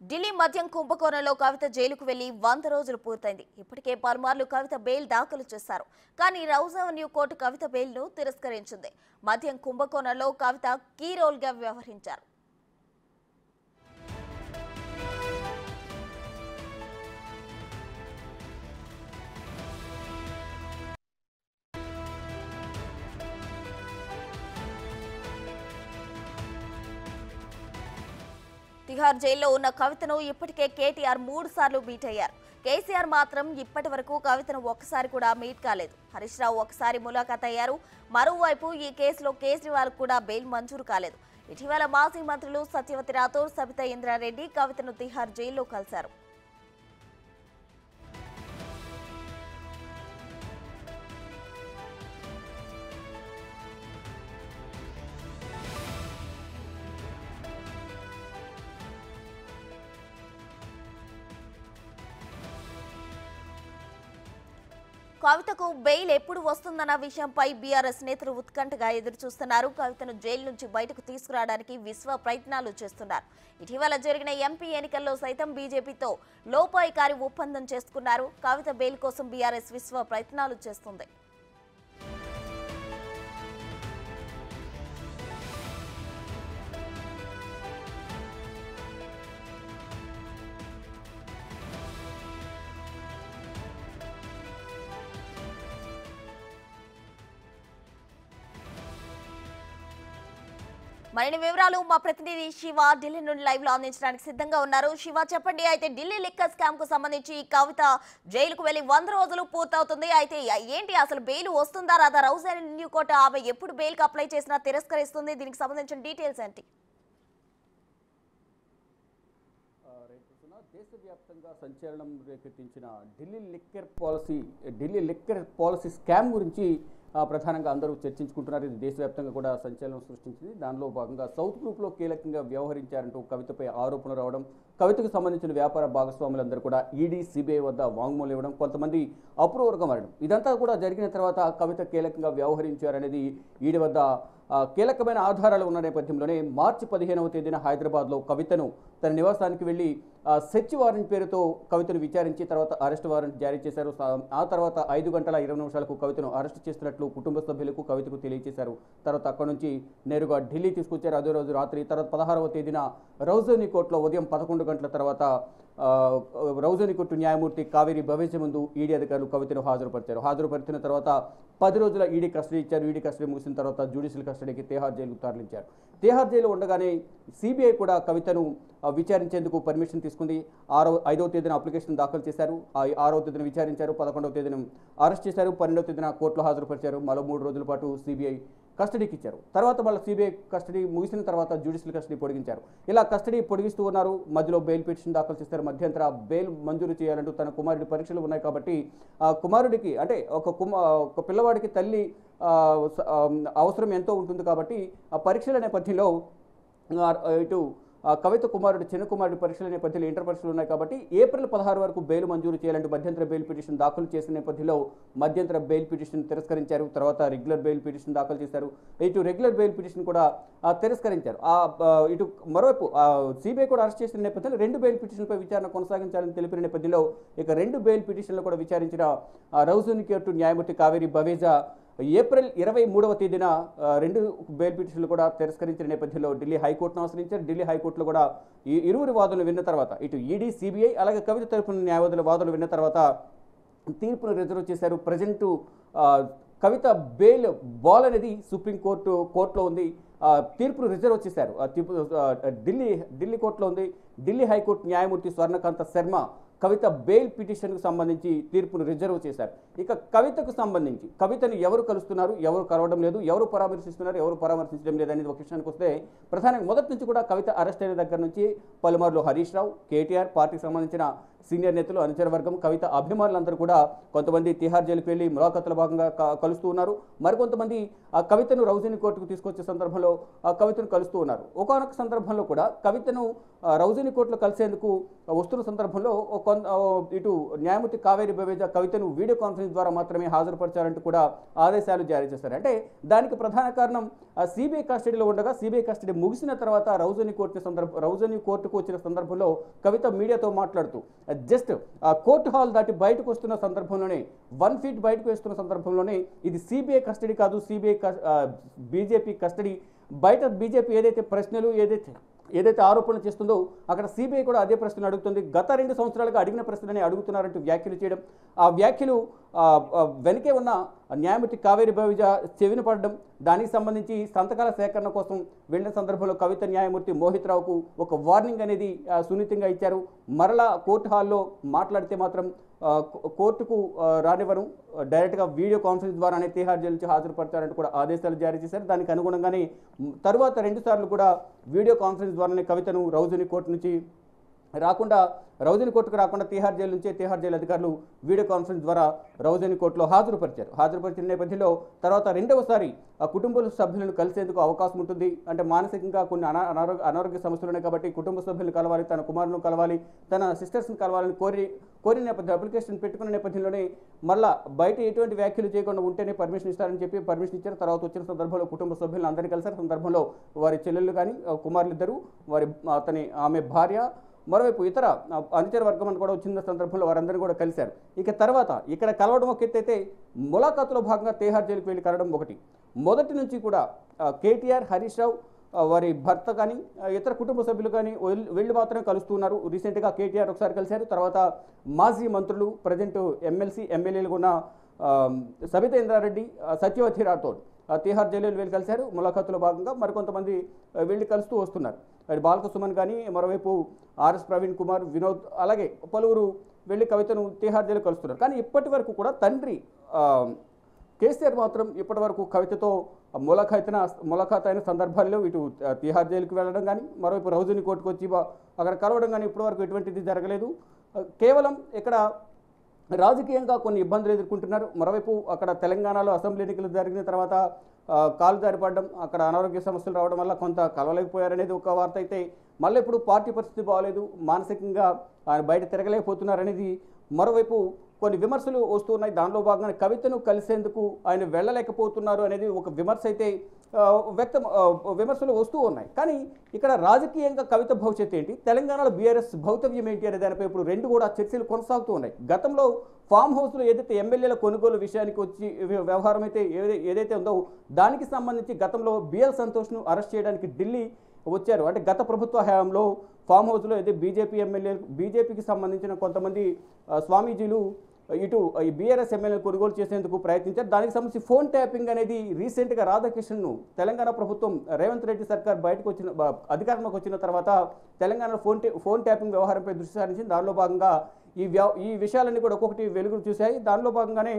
ఢిల్లీ మద్యం కుంభకోణంలో కవిత జైలుకు వెళ్లి 100 రోజులు పూర్తయింది. ఇప్పటికే పలుమార్లు కవిత బెయిల్ దాఖలు చేశారు. కానీ రౌజ్ అవెన్యూ కోర్టు కవిత బెయిల్ను తిరస్కరించింది. మద్యం కుంభకోణంలో కవిత కీ రోల్గా వ్యవహరించారు. తిహార్ జైల్లో ఉన్న కవితను ఇప్పటికే కేటీఆర్ 3 సార్లు మీట్ అయ్యారు. కేసీఆర్ మాత్రం ఇప్పటి వరకు కవితను ఒక్కసారి కూడా మీట్ కాలేదు. హరీష్ రావు ఒకసారి ములాఖాత్ అయ్యారు. మరోవైపు ఈ కేసులో కేజ్రీవాల్ కూడా బెయిల్ మంజూరు కాలేదు. ఇటీవల మాజీ మంత్రులు సత్యవతి రాథోడ్, సబితా ఇంద్రారెడ్డి కవితను తిహార్ జైల్లో కలిశారు. కవితకు బెయిల్ ఎప్పుడు వస్తుందన్న విషయంపై బీఆర్ఎస్ నేతలు ఉత్కంఠగా ఎదురుచూస్తున్నారు. కవితను జైలు నుంచి బయటకు తీసుకురావడానికి విశ్వ ప్రయత్నాలు చేస్తున్నారు. ఇటీవల జరిగిన ఎంపీ ఎన్నికల్లో సైతం బీజేపీతో లోపాయికారి ఒప్పందం చేసుకున్నారు. కవిత బెయిల్ కోసం బీఆర్ఎస్ విశ్వ ప్రయత్నాలు చేస్తుంది. మరిన్ని వివరాలు మా ప్రతినిధి శివ ఢిల్లీ నుండి లైవ్ లో అందించడానికి సిద్ధంగా ఉన్నారు. శివ, చెప్పండి. అయితే ఢిల్లీ లిక్కర్ స్కామ్ కు సంబంధించి కవిత జైలుకు వెళ్లి 100 రోజులు పూర్తవుతుంది. అయితే ఏంటి అసలు బెయిల్ వస్తుందా రాదా? రౌజ్ అవెన్యూ కోర్టు ఆమె ఎప్పుడు బెయిల్ కి అప్లై చేసినా తిరస్కరిస్తుంది. దీనికి సంబంధించిన డీటెయిల్స్ ఏంటి? దేశవ్యాప్తంగా సంచలనం రేకెత్తించిన ఢిల్లీ లిక్కర్ పాలసీ స్కామ్ గురించి ప్రధానంగా అందరూ చర్చించుకుంటున్నారు. ఇది దేశవ్యాప్తంగా కూడా సంచలనం సృష్టించింది. దానిలో భాగంగా సౌత్ గ్రూప్లో కీలకంగా వ్యవహరించారంటూ కవితపై ఆరోపణలు రావడం, కవితకు సంబంధించిన వ్యాపార భాగస్వాములందరూ కూడా ఈడీ, సిబిఐ వద్ద వాంగ్మూలం ఇవ్వడం, కొంతమంది అప్రూవర్గా మారడం, ఇదంతా కూడా జరిగిన తర్వాత కవిత కీలకంగా వ్యవహరించారనేది ఈడీ వద్ద కీలకమైన ఆధారాలు ఉన్న నేపథ్యంలోనే మార్చి 15వ తేదీన హైదరాబాద్లో కవితను తన నివాసానికి వెళ్ళి సెర్చ్ వారెంట్ పేరుతో కవితను విచారించి తర్వాత అరెస్ట్ వారెంట్ జారీ చేశారు. ఆ తర్వాత 5 గంటల 20 నిమిషాలకు కవితను అరెస్ట్ చేస్తున్నట్లు కుటుంబ సభ్యులకు కవితకు తెలియజేశారు. తర్వాత అక్కడి నుంచి నేరుగా ఢిల్లీ తీసుకొచ్చారు. అదే రోజు రాత్రి. తర్వాత 16వ తేదీన రౌజ్ అవెన్యూ కోర్టులో ఉదయం 11 గంటల తర్వాత రౌజ్ అవెన్యూ కోర్టు న్యాయమూర్తి కావేరి భవేశ ముందు ఈడీ అధికారులు కవితను హాజరుపరిచారు. హాజరుపరిచిన తర్వాత 10 రోజుల ఈడీ కస్టడీ ఇచ్చారు. ఈడీ కస్టడీ ముగిసిన తర్వాత జ్యుడిషియల్ కస్టడీకి తిహార్ జైలుకు తరలించారు. తిహార్ జైలు ఉండగానే సిబిఐ కూడా కవితను విచారించేందుకు పర్మిషన్ తీసుకుంది. 5వ తేదీన అప్లికేషన్ దాఖలు చేశారు. 6వ తేదీన విచారించారు. 11వ తేదీన అరెస్ట్ చేశారు. 12వ తేదీన కోర్టులో హాజరుపరిచారు. మరో 3 రోజుల పాటు సిబిఐ కస్టడీకి ఇచ్చారు. తర్వాత మళ్ళీ సిబిఐ కస్టడీ ముగిసిన తర్వాత జ్యుడిషియల్ కస్టడీ పొడిగించారు. ఇలా కస్టడీ పొడిగిస్తూ ఉన్నారు. మధ్యలో బెయిల్ పిటిషన్ దాఖలు చేస్తారు. మధ్యంతర బెయిల్ మంజూరు చేయాలంటూ తన కుమారుడి పరీక్షలు ఉన్నాయి కాబట్టి ఆ కుమారుడికి అంటే ఒక పిల్లవాడికి తల్లి అవసరం ఎంతో ఉంటుంది కాబట్టి ఆ పరీక్షల నేపథ్యంలో ఇటు కవిత కుమారుడు చిన్న కుమారుడి పరీక్షల నేపథ్యంలో ఇంటర్ పరీక్షలు ఉన్నాయి కాబట్టి ఏప్రిల్ 16 వరకు బెయిల్ మంజూరు చేయాలంటూ మధ్యంతర బెయిల్ పిటిషన్ దాఖలు చేసిన నేపథ్యంలో మధ్యంతర బెయిల్ పిటిషన్ తిరస్కరించారు. తర్వాత రెగ్యులర్ బెయిల్ పిటిషన్ దాఖలు చేశారు. ఇటు రెగ్యులర్ బెయిల్ పిటిషన్ కూడా తిరస్కరించారు. ఇటు మరోవైపు సిబిఐ కూడా అరెస్ట్ చేసిన నేపథ్యంలో 2 బెయిల్ పిటిషన్పై విచారణ కొనసాగించాలని తెలిపిన నేపథ్యంలో ఇక 2 బెయిల్ పిటిషన్లు కూడా విచారించిన రౌజ్ అవెన్యూ కోర్టు న్యాయమూర్తి కావేరి భవేజా ఏప్రిల్ 23వ తేదీన 2 బెయిల్ పిటిషన్లు కూడా తిరస్కరించిన నేపథ్యంలో ఢిల్లీ హైకోర్టును ఆశ్రయించారు. ఢిల్లీ హైకోర్టులో కూడా ఈ ఇరువురి వాదనలు విన్న తర్వాత ఇటు ఈడీ, సిబిఐ అలాగే కవిత తరపున న్యాయవాదుల వాదనలు విన్న తర్వాత తీర్పును రిజర్వ్ చేశారు. ప్రజెంటు కవిత బెయిల్ బాల్ అనేది కోర్టులో ఉంది. తీర్పును రిజర్వ్ చేశారు. ఢిల్లీ కోర్టులో ఉంది. ఢిల్లీ హైకోర్టు న్యాయమూర్తి స్వర్ణకాంత శర్మ కవిత బెయిల్ పిటిషన్కు సంబంధించి తీర్పును రిజర్వ్ చేశారు. ఇక కవితకు సంబంధించి కవితను ఎవరు కలుస్తున్నారు, ఎవరు కలవడం లేదు, ఎవరు పరామర్శిస్తున్నారు, ఎవరు పరామర్శించడం లేదు అనేది ఒక విషయానికి వస్తే ప్రధానంగా మొదటి నుంచి కూడా కవిత అరెస్ట్ అయిన దగ్గర నుంచి పలుమార్లు హరీష్ రావు, కేటీఆర్, పార్టీకి సంబంధించిన సీనియర్ నేతలు అనుచర వర్గం కవిత అభిమానులందరూ కూడా కొంతమంది తిహార్ జైలుకు వెళ్ళి ములాఖాతుల భాగంగా కలుస్తూ ఉన్నారు. మరికొంతమంది ఆ కవితను రౌజనీ కోర్టుకు తీసుకొచ్చే సందర్భంలో ఆ కవితను కలుస్తూ ఉన్నారు. ఒకానొక సందర్భంలో కూడా కవితను రౌజనీ కోర్టులో కలిసేందుకు వస్తున్న సందర్భంలో ఇటు న్యాయమూర్తి కావేరి బవేజా కవితను వీడియో కాన్ఫరెన్స్ ద్వారా మాత్రమే హాజరుపరచాలంటూ కూడా ఆదేశాలు జారీ చేశారు. అంటే దానికి ప్రధాన కారణం సిబిఐ కస్టడీలో ఉండగా సిబిఐ కస్టడీ ముగిసిన తర్వాత రౌజనీ కోర్టుకు వచ్చిన సందర్భంలో కవిత మీడియాతో మాట్లాడుతూ జస్ట్ కోర్టు హాల్ దాటి బయటకు వస్తున్న సందర్భంలోనే 1 ఫీట్ బయటకు వస్తున్న సందర్భంలోనే ఇది సిబిఐ కస్టడీ కాదు, బీజేపీ కస్టడీ. బయట బీజేపీ ఏదైతే ప్రశ్నలు ఏదైతే ఆరోపణలు చేస్తుందో అక్కడ సిబిఐ కూడా అదే ప్రశ్నలు అడుగుతుంది. గత 2 సంవత్సరాలుగా అడిగిన ప్రశ్నలని అడుగుతున్నారంటూ వ్యాఖ్యలు చేయడం, ఆ వ్యాఖ్యలు వెనకే ఉన్న న్యాయమూర్తి కావేరి బవేజా చెవిన పడడం, దానికి సంబంధించి సంతకాల సేకరణ కోసం వెళ్ళిన సందర్భంలో కవిత న్యాయమూర్తి మోహిత్ రావుకు ఒక వార్నింగ్ అనేది సున్నితంగా ఇచ్చారు. మరలా కోర్టు హాల్లో మాట్లాడితే మాత్రం కోర్టుకు రానివ్వరు, డైరెక్ట్గా వీడియో కాన్ఫరెన్స్ ద్వారానే తిహార్ జైలు నుంచి హాజరుపరచారంటూ కూడా ఆదేశాలు జారీ చేశారు. దానికి అనుగుణంగానే తరువాత 2 సార్లు కూడా వీడియో కాన్ఫరెన్స్ ద్వారానే కవితను రౌజనీ కోర్టుకు రాకుండా తిహార్ జైలు నుంచే తిహార్ జైలు అధికారులు వీడియో కాన్ఫరెన్స్ ద్వారా రౌజనీ కోర్టులో హాజరుపరిచిన నేపథ్యంలో తర్వాత 2వసారి ఆ కుటుంబ సభ్యులను కలిసేందుకు అవకాశం ఉంటుంది. అంటే మానసికంగా కొన్ని అనారోగ్య సమస్యలు ఉన్నాయి కాబట్టి కుటుంబ సభ్యులను కలవాలి, తన కుమారులను కలవాలి, తన సిస్టర్స్ని కలవాలని కోరిన నేపథ్యంలో అప్లికేషన్ పెట్టుకున్న నేపథ్యంలోనే మళ్ళా బయట ఎటువంటి వ్యాఖ్యలు చేయకుండా ఉంటేనే పర్మిషన్ ఇస్తారని చెప్పి పర్మిషన్ ఇచ్చారు. తర్వాత వచ్చిన సందర్భంలో కుటుంబ సభ్యులను అందరినీ కలిసారు. సందర్భంలో వారి చెల్లెళ్ళు కానీ కుమారులిద్దరూ, ఆమె భార్య, మరోవైపు ఇతర అనుచర వర్గం అని కూడా వచ్చిన సందర్భంలో వారందరినీ కూడా కలిశారు. ఇక తర్వాత ఇక్కడ కలవడం ఒక ఎత్తు అయితే ములాఖాతులో భాగంగా తిహార్ జైలుకి వెళ్ళి కలవడం ఒకటి. మొదటి నుంచి కూడా కేటీఆర్, హరీష్ రావు, వారి భర్త కానీ ఇతర కుటుంబ సభ్యులు కానీ వెళ్ళి మాత్రమే కలుస్తున్నారు. రీసెంట్గా కేటీఆర్ ఒకసారి కలిశారు. తర్వాత మాజీ మంత్రులు, ప్రజెంట్ ఎమ్మెల్యేలుగా ఉన్న సబితా ఇంద్రారెడ్డి, సత్యవతి రాథోడ్ తిహార్ జైలు వెళ్ళి కలిశారు. ములాఖాతులో భాగంగా మరికొంతమంది వెళ్ళి కలుస్తూ వస్తున్నారు. బాలకసుమన్ కానీ, మరోవైపు ఆర్ఎస్ ప్రవీణ్ కుమార్, వినోద్, అలాగే పలువురు వెళ్ళి కవితను తిహార్ జైలు కలుస్తున్నారు. కానీ ఇప్పటి వరకు కూడా తండ్రి కేసీఆర్ మాత్రం ఇప్పటి వరకు కవితతో ములాఖాత్ అయిన సందర్భాల్లో ఇటు తిహార్ జైలుకి వెళ్ళడం కానీ, మరోవైపు రౌజనీ కోర్టుకు వచ్చి అక్కడ కలవడం కానీ ఇప్పటివరకు ఎటువంటిది జరగలేదు. కేవలం ఇక్కడ రాజకీయంగా కొన్ని ఇబ్బందులు ఎదుర్కొంటున్నారు. మరోవైపు అక్కడ తెలంగాణలో అసెంబ్లీ ఎన్నికలు జరిగిన తర్వాత కాలు జారిపడడం, అక్కడ అనారోగ్య సమస్యలు రావడం వల్ల కొంత కలవలేకపోయారనేది ఒక వార్త అయితే, మళ్ళీ ఇప్పుడు పార్టీ పరిస్థితి బాగోలేదు, మానసికంగా ఆయన బయట తిరగలేకపోతున్నారనేది మరోవైపు కొన్ని విమర్శలు వస్తున్నాయి. దానిలో భాగంగా కవితను కలిసేందుకు ఆయన వెళ్ళలేకపోతున్నారు అనేది ఒక విమర్శ అయితే విమర్శలు వస్తూ ఉన్నాయి. కానీ ఇక్కడ రాజకీయంగా కవిత భవిష్యత్తు ఏంటి, తెలంగాణలో బీఆర్ఎస్ భౌతవ్యం ఏంటి అనే దానిపై ఇప్పుడు 2 కూడా చర్చలు కొనసాగుతూ ఉన్నాయి. గతంలో ఫామ్ హౌస్లో ఏదైతే ఎమ్మెల్యేల కొనుగోలు విషయానికి వచ్చి వ్యవహారం అయితే ఏదైతే ఉందో దానికి సంబంధించి గతంలో బిఎల్ సంతోష్ను అరెస్ట్ చేయడానికి ఢిల్లీ వచ్చారు. అంటే గత ప్రభుత్వ హయాంలో ఫామ్ హౌస్లో అయితే బీజేపీకి సంబంధించిన కొంతమంది స్వామీజీలు ఇటు ఈ బీఆర్ఎస్ ఎమ్మెల్యేలు కొనుగోలు చేసేందుకు ప్రయత్నించారు. దానికి సంబంధించి ఫోన్ ట్యాపింగ్ అనేది రీసెంట్గా రాధాకృష్ణన్ను తెలంగాణ ప్రభుత్వం రేవంత్ రెడ్డి సర్కార్ అధికారంలోకి వచ్చిన తర్వాత తెలంగాణలో ఫోన్ ట్యాపింగ్ వ్యవహారంపై దృష్టి సారించింది. దానిలో భాగంగా ఈ విషయాలన్నీ కూడా ఒక్కొక్కటి వెలుగులు చూశాయి. దానిలో భాగంగానే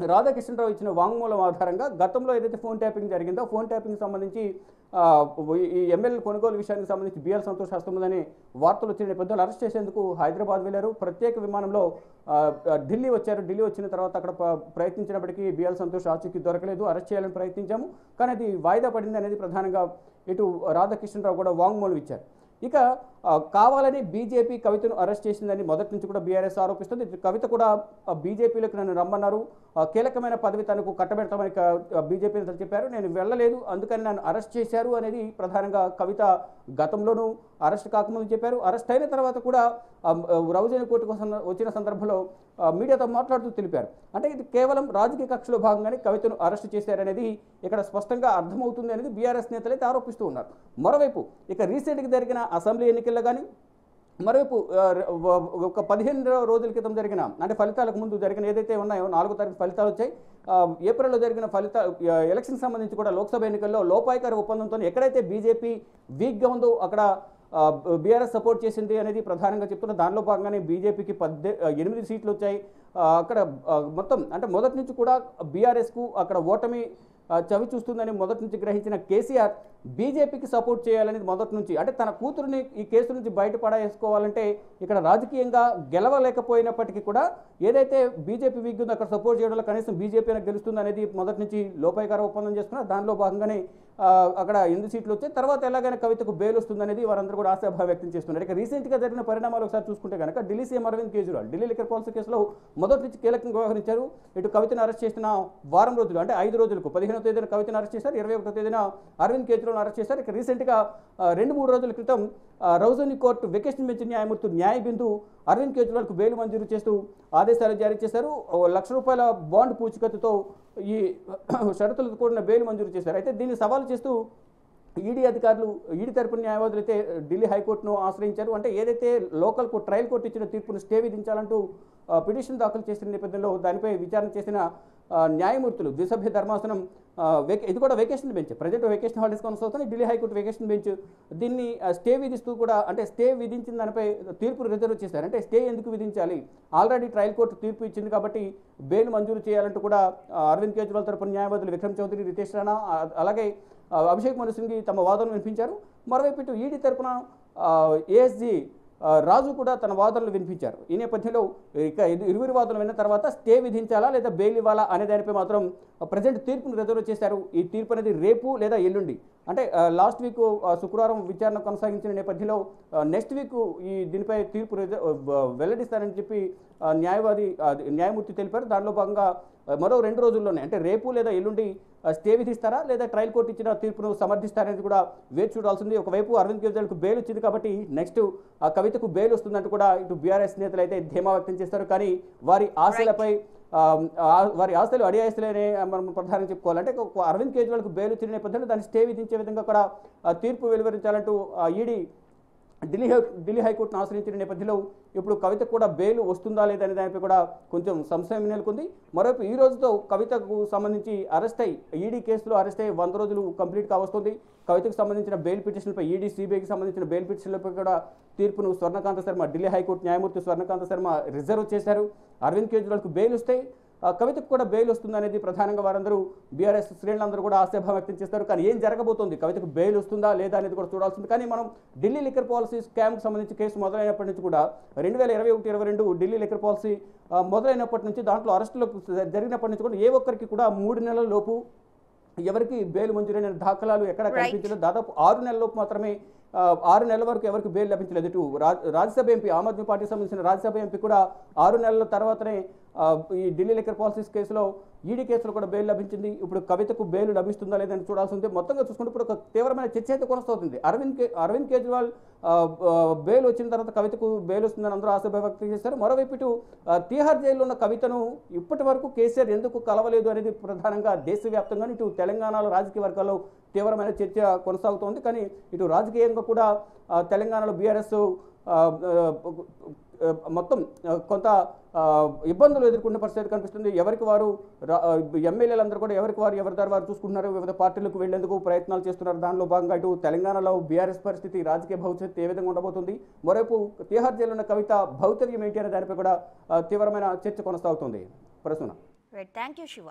రాధాకృష్ణరావు ఇచ్చిన వాంగ్మూలం ఆధారంగా గతంలో ఏదైతే ఫోన్ ట్యాపింగ్ జరిగిందో ఫోన్ ట్యాపింగ్ సంబంధించి ఈ ఎమ్మెల్యే కొనుగోలు విషయానికి సంబంధించి బిఎల్ సంతోష్ హస్తం ఉందని వార్తలు వచ్చిన నేపథ్యంలో అరెస్ట్ చేసేందుకు హైదరాబాద్ వెళ్ళారు. ప్రత్యేక విమానంలో ఢిల్లీ వచ్చారు. ఢిల్లీ వచ్చిన తర్వాత అక్కడ ప్రయత్నించినప్పటికీ బిఎల్ సంతోష్ ఆచూకీ దొరకలేదు. అరెస్ట్ చేయాలని ప్రయత్నించాము, కానీ అది వాయిదా పడింది అనేది ప్రధానంగా ఇటు రాధాకృష్ణరావు కూడా వాంగ్మూలం ఇచ్చారు. ఇక కావాలని బీజేపీ కవితను అరెస్ట్ చేసిందని మొదటి నుంచి కూడా బీఆర్ఎస్ ఆరోపిస్తుంది. కవిత కూడా బీజేపీలోకి నన్ను రమ్మన్నారు, కీలకమైన పదవి తనకు కట్టబెడతామని బీజేపీ నేతలు చెప్పారు, నేను వెళ్ళలేదు, అందుకని నన్ను అరెస్ట్ చేశారు అనేది ప్రధానంగా కవిత గతంలోనూ అరెస్ట్ కాకముందు చెప్పారు. అరెస్ట్ అయిన తర్వాత కూడా రౌజనీ కోర్టుకు వచ్చిన సందర్భంలో మీడియాతో మాట్లాడుతూ తెలిపారు. అంటే ఇది కేవలం రాజకీయ కక్షలో భాగంగానే కవితను అరెస్ట్ చేశారనేది ఇక్కడ స్పష్టంగా అర్థమవుతుంది అనేది బీఆర్ఎస్ నేతలు అయితే ఆరోపిస్తూ ఉన్నారు. మరోవైపు ఇక రీసెంట్గా జరిగిన అసెంబ్లీ ఎన్నికల్లో కానీ, మరోవైపు ఒక 15 రోజుల క్రితం జరిగిన అంటే ఫలితాలకు ముందు జరిగిన ఏదైతే ఉన్నాయో 4వ తారీఖు ఫలితాలు వచ్చాయి. ఏప్రిల్లో జరిగిన ఎలక్షన్ సంబంధించి కూడా లోక్సభ ఎన్నికల్లో లోపాయికారి ఒప్పందంతో ఎక్కడైతే బీజేపీ వీక్గా ఉందో అక్కడ బీఆర్ఎస్ సపోర్ట్ చేసింది అనేది ప్రధానంగా చెప్తున్నారు. దానిలో భాగంగానే బీజేపీకి 8 సీట్లు వచ్చాయి. అక్కడ మొత్తం అంటే మొదటి నుంచి కూడా బీఆర్ఎస్కు అక్కడ ఓటమి చవి చూస్తుందని మొదటి నుంచి గ్రహించిన కేసీఆర్ బీజేపీకి సపోర్ట్ చేయాలనేది మొదటి నుంచి, అంటే తన కూతురుని ఈ కేసు నుంచి బయటపడేసుకోవాలంటే ఇక్కడ రాజకీయంగా గెలవలేకపోయినప్పటికీ కూడా ఏదైతే బీజేపీ విగ్ ఉందో అక్కడ సపోర్ట్ చేయడంలో కనీసం బీజేపీ గెలుస్తుంది అనేది మొదటి నుంచి లోపాయికార ఒప్పందం చేసుకున్నారు. దానిలో భాగంగానే అక్కడ 8 సీట్లు వచ్చాయి. తర్వాత ఎలాగైనా కవితకు బెయిల్ వస్తుంది అనేది వారందరూ కూడా ఆశాభావం వ్యక్తం చేస్తున్నారు. ఇక రీసెంట్గా జరిగిన పరిణామాలు ఒకసారి చూసుకుంటే కనుక Delhi CM Arvind Kejriwal Delhi liquor policy కేసులో మొదటి నుంచి కీలకంగా వ్యవహరించారు. ఇటు కవితను అరెస్ట్ చేసిన వారం రోజులు, అంటే 5 రోజులకు 15వ తేదీన కవితను అరెస్ట్ చేశారు, 21వ తేదీన అరవింద్ కేజ్రీవాల్ అరెస్ట్ చేశారు. ఇక రీసెంట్గా 2-3 రోజుల క్రితం రౌజోని కోర్టు వెకేషన్ బెంచ్ న్యాయమూర్తి న్యాయబిందు అరవింద్ కేజ్రీవాల్కు బెయిల్ మంజూరు చేస్తూ ఆదేశాలు జారీ చేశారు. ₹1,00,000 బాండ్ పూచికత్తుతో ఈ షరతులతో కూడిన బెయిల్ మంజూరు చేశారు. అయితే దీన్ని సవాలు చేస్తూ ఈడీ అధికారులు, ఈడీ తరపున న్యాయవాదులు అయితే ఢిల్లీ హైకోర్టును ఆశ్రయించారు. అంటే ఏదైతే లోకల్ కోర్టు, ట్రయల్ కోర్టు ఇచ్చిన తీర్పును స్టే విధించాలంటూ పిటిషన్ దాఖలు చేసిన నేపథ్యంలో దానిపై విచారణ చేసిన న్యాయమూర్తులు ద్విసభ్య ధర్మాసనం, ఇది కూడా vacation bench, present vacation holidays కొనసాగుతుంది, ఢిల్లీ హైకోర్టు వెకేషన్ బెంచ్ దీన్ని స్టే విధిస్తూ కూడా, అంటే స్టే విధించిన దానిపై తీర్పు రిజర్వ్ చేశారు. అంటే స్టే ఎందుకు విధించాలి, ఆల్రెడీ ట్రయల్ కోర్టు తీర్పు ఇచ్చింది కాబట్టి బెయిల్ మంజూరు చేయాలంటూ కూడా అరవింద్ కేజ్రీవాల్ తరపున న్యాయవాదులు విక్రమ్ చౌదరి, రితేష్ రాణా, అలాగే అభిషేక్ మను సింఘ్వి తమ వాదనలు వినిపించారు. మరోవైపు ఇటు ఈడీ తరపున ఏఎస్జీ రాజు కూడా తన వాదనలు వినిపించారు. ఈ నేపథ్యంలో ఇక ఇరువురి వాదనలు విన్న తర్వాత స్టే విధించాలా లేదా బెయిల్ ఇవ్వాలా అనే దానిపై మాత్రం ప్రజెంట్ తీర్పును రిజర్వ్ చేశారు. ఈ తీర్పు అనేది రేపు లేదా ఎల్లుండి, అంటే లాస్ట్ వీక్ శుక్రవారం విచారణ కొనసాగించిన నేపథ్యంలో నెక్స్ట్ వీక్ దీనిపై తీర్పు వెల్లడిస్తారని చెప్పి న్యాయమూర్తి తెలిపారు. దానిలో భాగంగా మరో 2 రోజుల్లోనే, అంటే రేపు లేదా ఎల్లుండి స్టే విధిస్తారా లేదా ట్రయల్ కోర్టు ఇచ్చిన తీర్పును సమర్థిస్తారనేది కూడా వేచి చూడాల్సింది. ఒకవైపు అరవింద్ కేజ్రీవాల్కు బెయిల్ వచ్చింది కాబట్టి నెక్స్ట్ ఆ కవితకు బెయిల్ వస్తుందంటూ కూడా ఇటు బీఆర్ఎస్ నేతలు అయితే ధీమా వ్యక్తం చేస్తారు. కానీ వారి ఆస్తులు అడియాస్తులనే మనం ప్రధానంగా చెప్పుకోవాలంటే అరవింద్ కేజ్రీవాల్కు బెయిల్ వచ్చిన నేపథ్యంలో దాన్ని స్టే విధించే విధంగా కూడా తీర్పు వెలువరించాలంటూ ఈడీ ఢిల్లీ హైకోర్టును ఆశ్రయించిన నేపథ్యంలో ఇప్పుడు కవితకు కూడా బెయిల్ వస్తుందా లేదా అనే దానిపై కూడా కొంచెం సంశయం నెలకొంది. మరోవైపు ఈ రోజుతో కవితకు సంబంధించి ఈడీ కేసులో అరెస్ట్ అయ్యి 100 రోజులు కంప్లీట్ కావస్తుంది. కవితకు సంబంధించిన బెయిల్ పిటిషన్పై ఈడీ, సిబిఐకి సంబంధించిన బెయిల్ పిటిషన్లపై కూడా తీర్పును స్వర్ణకాంత శర్మ, ఢిల్లీ హైకోర్టు న్యాయమూర్తి స్వర్ణకాంత శర్మ రిజర్వ్ చేశారు. అరవింద్ కేజ్రీవాల్కు బెయిల్ వస్తే కవితకు కూడా బెయిల్ వస్తుందనేది ప్రధానంగా వారందరూ బీఆర్ఎస్ శ్రేణులందరూ కూడా ఆశాభావం వ్యక్తం చేస్తారు. కానీ ఏం జరగబోతోంది, కవితకు బెయిల్ వస్తుందా లేదా అనేది కూడా చూడాల్సింది. కానీ మనం ఢిల్లీ లిక్కర్ పాలసీ స్కామ్కి సంబంధించి కేసు మొదలైనప్పటి నుంచి కూడా 2021-22 ఢిల్లీ లిక్కర్ పాలసీ మొదలైనప్పటి నుంచి దాంట్లో అరెస్టులు జరిగినప్పటి నుంచి కూడా ఏ ఒక్కరికి కూడా 3 నెలల లోపు ఎవరికి బెయిల్ మంజూరైన దాఖలాలు ఎక్కడ కనిపించలేదు. దాదాపు 6 నెలల లోపు మాత్రమే 6 నెలల వరకు ఎవరికి బెయిల్ లభించలేదు. ఇటు రాజ్యసభ ఎంపీ, ఆమ్ ఆద్మీ పార్టీకి సంబంధించిన రాజ్యసభ ఎంపీ కూడా 6 నెలల తర్వాతనే ఈ ఢిల్లీ లిక్కర్ పాలసీస్ కేసులో, ఈడీ కేసులో కూడా బెయిల్ లభించింది. ఇప్పుడు కవితకు బెయిల్ లభిస్తుందా లేదని చూడాల్సి ఉంది. మొత్తంగా చూసుకుంటే ఇప్పుడు ఒక తీవ్రమైన చర్చ అయితే కొనసాగుతుంది. అరవింద్ కేజ్రీవాల్ బెయిల్ వచ్చిన తర్వాత కవితకు బెయిల్ వస్తుందని అందరూ ఆశాభావం వ్యక్తం చేశారు. మరోవైపు ఇటు తీహార్ జైల్లో ఉన్న కవితను ఇప్పటి వరకు కేసీఆర్ ఎందుకు కలవలేదు అనేది ప్రధానంగా దేశవ్యాప్తంగా ఇటు తెలంగాణలో రాజకీయ వర్గాల్లో తీవ్రమైన చర్చ కొనసాగుతోంది. కానీ ఇటు రాజకీయంగా కూడా తెలంగాణలో బీఆర్ఎస్ మొత్తం కొంత ఇబ్బందులు ఎదుర్కొన్న పరిస్థితి కనిపిస్తుంది. ఎవరికి వారు ఎమ్మెల్యేలందరూ కూడా ఎవరి వారు చూసుకుంటున్నారు, వివిధ పార్టీలకు వెళ్లేందుకు ప్రయత్నాలు చేస్తున్నారు. దానిలో భాగంగా ఇటు తెలంగాణలో బీఆర్ఎస్ పరిస్థితి, రాజకీయ భవిష్యత్తు ఏ విధంగా ఉండబోతుంది, మరోవైపు తీహార్ జైల్లో ఉన్న కవిత భౌతికం ఏంటి అనే దానిపై కూడా తీవ్రమైన చర్చ కొనసాగుతుంది. ప్రసూన. Thank you Shiva.